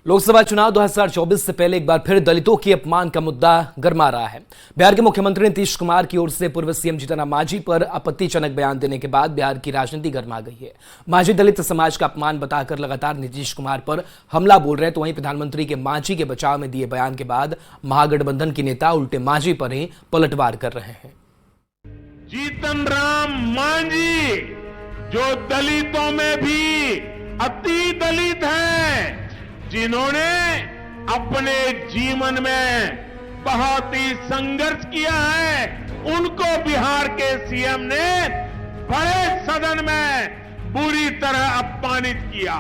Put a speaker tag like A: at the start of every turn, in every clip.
A: लोकसभा चुनाव 2024 से पहले एक बार फिर दलितों की अपमान का मुद्दा गरमा रहा है। बिहार के मुख्यमंत्री नीतीश कुमार की ओर से पूर्व सीएम जीतन राम मांझी पर आपत्तिजनक बयान देने के बाद बिहार की राजनीति गरमा गई है। मांझी दलित समाज का अपमान बताकर लगातार नीतीश कुमार पर हमला बोल रहे हैं, तो वहीं प्रधानमंत्री के मांझी के बचाव में दिए बयान के बाद महागठबंधन के नेता उल्टे मांझी पर ही पलटवार कर रहे हैं।
B: जीतन राम मांझी जो दलितों में भी अति दलित हैं, जिन्होंने अपने जीवन में बहुत ही संघर्ष किया है, उनको बिहार के सीएम ने बड़े सदन में बुरी तरह अपमानित किया।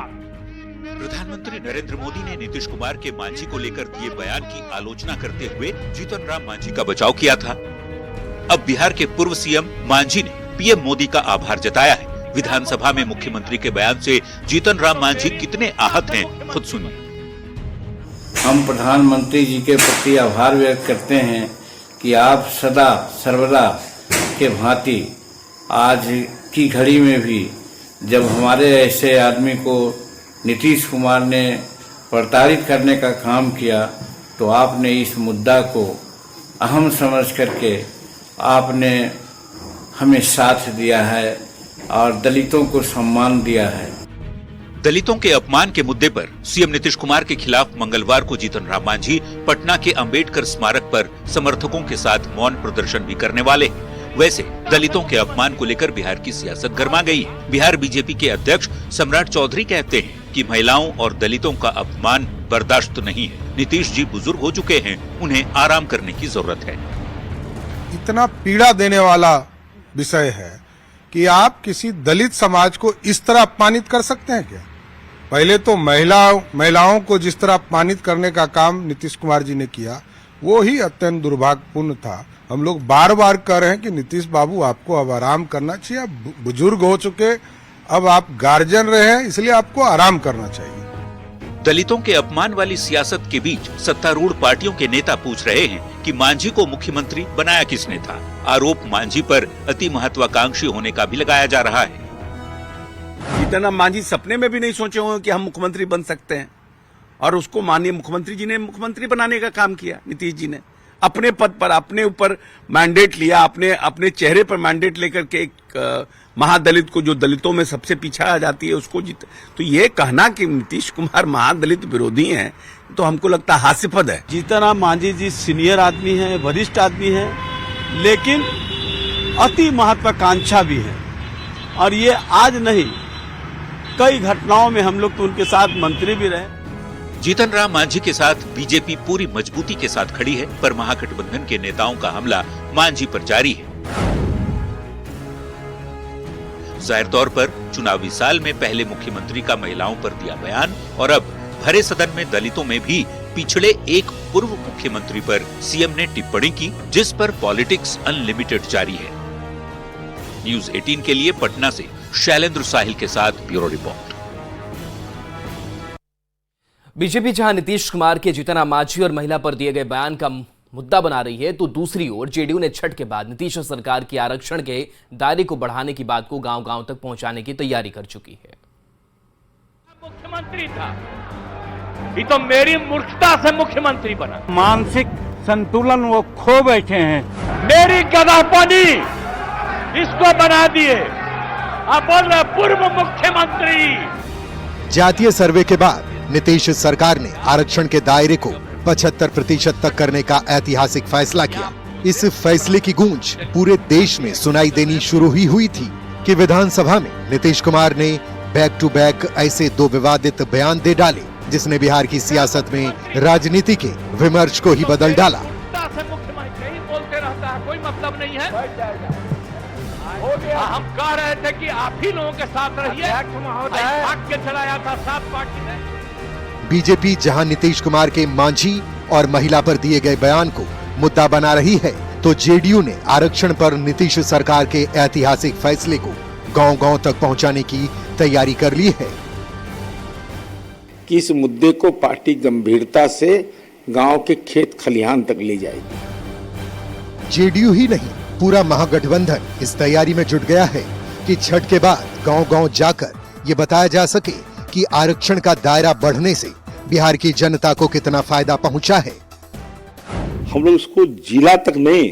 C: प्रधानमंत्री नरेंद्र मोदी ने नीतीश कुमार के मांझी को लेकर दिए बयान की आलोचना करते हुए जीतन राम मांझी का बचाव किया था। अब बिहार के पूर्व सीएम मांझी ने पीएम मोदी का आभार जताया है। विधानसभा में मुख्यमंत्री के बयान से जीतन राम मांझी कितने आहत हैं, खुद सुनिए।
D: हम प्रधानमंत्री जी के प्रति आभार व्यक्त करते हैं कि आप सदा सर्वदा के भांति आज की घड़ी में भी जब हमारे ऐसे आदमी को नीतीश कुमार ने प्रताड़ित करने का काम किया, तो आपने इस मुद्दा को अहम समझ करके आपने हमें साथ दिया है और दलितों को सम्मान दिया है।
C: दलितों के अपमान के मुद्दे पर सीएम नीतीश कुमार के खिलाफ मंगलवार को जीतन राम मांझी पटना के अंबेडकर स्मारक पर समर्थकों के साथ मौन प्रदर्शन भी करने वाले हैं। वैसे दलितों के अपमान को लेकर बिहार की सियासत गर्मा गई है। बिहार बीजेपी के अध्यक्ष सम्राट चौधरी कहते हैं कि महिलाओं और दलितों का अपमान बर्दाश्त नहीं है। नीतीश जी बुजुर्ग हो चुके हैं, उन्हें आराम करने की जरूरत है।
E: इतना पीड़ा देने वाला विषय है कि आप किसी दलित समाज को इस तरह अपमानित कर सकते हैं क्या? पहले तो महिलाओं को जिस तरह अपमानित करने का काम नीतीश कुमार जी ने किया, वो ही अत्यंत दुर्भाग्यपूर्ण था। हम लोग बार बार कह रहे हैं कि नीतीश बाबू आपको अब आराम करना चाहिए। आप बुजुर्ग हो चुके, अब आप गार्जियन रहे हैं, इसलिए आपको आराम करना चाहिए।
C: दलितों के अपमान वाली सियासत के बीच सत्तारूढ़ पार्टियों के नेता पूछ रहे हैं कि मांझी को मुख्यमंत्री बनाया किसने था। आरोप मांझी पर अति महत्वाकांक्षी होने का भी लगाया जा रहा है।
F: जीतन राम मांझी सपने में भी नहीं सोचे होंगे कि हम मुख्यमंत्री बन सकते हैं, और उसको माननीय मुख्यमंत्री जी ने मुख्यमंत्री बनाने का काम किया। नीतीश जी ने अपने पद पर अपने ऊपर मैंडेट लिया, अपने चेहरे पर मैंडेट लेकर के एक महादलित को, जो दलितों में सबसे पीछा आ जाती है, उसको जीत। तो ये कहना कि नीतीश कुमार महादलित विरोधी हैं, तो हमको लगता है हास्यास्पद है।
G: जीतन राम मांझी जी सीनियर आदमी हैं, वरिष्ठ आदमी हैं, लेकिन अति महत्वाकांक्षा भी है। और ये आज नहीं, कई घटनाओं में हम लोग तो उनके साथ मंत्री भी रहे।
C: जीतन राम मांझी के साथ बीजेपी पूरी मजबूती के साथ खड़ी है, पर महागठबंधन के नेताओं का हमला मांझी पर जारी है। जाहिर तौर पर चुनावी साल में पहले मुख्यमंत्री का महिलाओं पर दिया बयान, और अब भरे सदन में दलितों में भी पिछड़े एक पूर्व मुख्यमंत्री पर सीएम ने टिप्पणी की, जिस पर पॉलिटिक्स अनलिमिटेड जारी है। न्यूज 18 के लिए पटना से शैलेंद्र साहिल के साथ ब्यूरो रिपोर्ट।
A: बीजेपी जहां नीतीश कुमार के जीतन राम मांझी और महिला पर दिए गए बयान का मुद्दा बना रही है, तो दूसरी ओर जेडीयू ने छठ के बाद नीतीश सरकार की आरक्षण के दायरे को बढ़ाने की बात को गांव-गांव तक पहुंचाने की तैयारी कर चुकी है।
B: मुख्यमंत्री था, ये तो मेरी मूर्खता से मुख्यमंत्री बना।
G: मानसिक संतुलन वो खो बैठे हैं।
B: मेरी गधापनी इसको बना दिए। अब बोल रहे पूर्व मुख्यमंत्री।
H: जातीय सर्वे के बाद नीतीश सरकार ने आरक्षण के दायरे को 75% तक करने का ऐतिहासिक फैसला किया। इस फैसले की गूंज पूरे देश में सुनाई देनी शुरू ही हुई थी कि विधानसभा में नीतीश कुमार ने बैक टू बैक ऐसे दो विवादित बयान दे डाले, जिसने बिहार की सियासत में राजनीति के विमर्श को ही बदल डाला।
B: मुख्यमंत्री बोलते रहता है, कोई मतलब नहीं है। हम कह रहे थे कि आप ही लोगों के साथ रहिए, भाग के चलाया था सात पार्टी ने।
H: बीजेपी जहां नीतीश कुमार के मांझी और महिला पर दिए गए बयान को मुद्दा बना रही है, तो जेडीयू ने आरक्षण पर नीतीश सरकार के ऐतिहासिक फैसले को गांव-गांव तक पहुंचाने की तैयारी कर ली है।
I: कि इस मुद्दे को पार्टी गंभीरता से गांव के खेत खलिहान तक ले जाएगी।
H: जेडीयू ही नहीं, पूरा महागठबंधन इस तैयारी में जुट गया है कि छठ के बाद गांव-गांव जाकर ये बताया जा सके कि आरक्षण का दायरा बढ़ने से बिहार की जनता को कितना फायदा पहुंचा है।
J: हम लोग इसको जिला तक नहीं,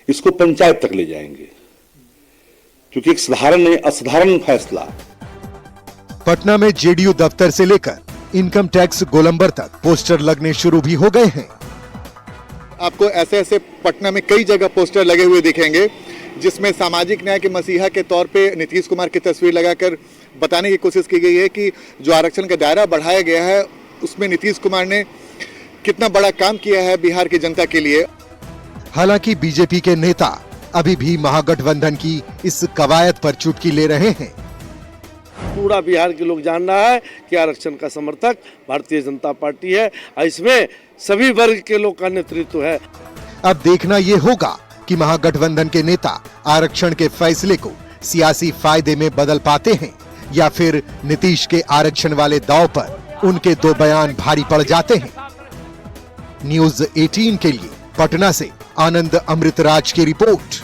J: इसको पंचायत तक ले जाएंगे, क्योंकि एक साधारण नहीं, असाधारण फैसला।
H: पटना में जेडीयू दफ्तर से लेकर इनकम टैक्स गोलंबर तक पोस्टर लगने शुरू भी हो गए हैं।
K: आपको ऐसे ऐसे पटना में कई जगह पोस्टर लगे हुए दिखेंगे, जिसमें सामाजिक न्याय के मसीहा के तौर पे नीतीश कुमार की तस्वीर लगाकर बताने की कोशिश की गई है कि जो आरक्षण का दायरा बढ़ाया गया है उसमें नीतीश कुमार ने कितना बड़ा काम किया है बिहार की जनता के लिए।
H: हालांकि बीजेपी के नेता अभी भी महागठबंधन की इस कवायद पर चुटकी ले रहे हैं।
L: पूरा बिहार के लोग जान रहा है कि आरक्षण का समर्थक भारतीय जनता पार्टी है और इसमें सभी वर्ग के लोग का नेतृत्व है।
H: अब देखना ये होगा कि महागठबंधन के नेता आरक्षण के फैसले को सियासी फायदे में बदल पाते हैं या फिर नीतीश के आरक्षण वाले दांव पर उनके दो बयान भारी पड़ जाते हैं। न्यूज़ 18 के लिए पटना से आनंद अमृतराज की रिपोर्ट।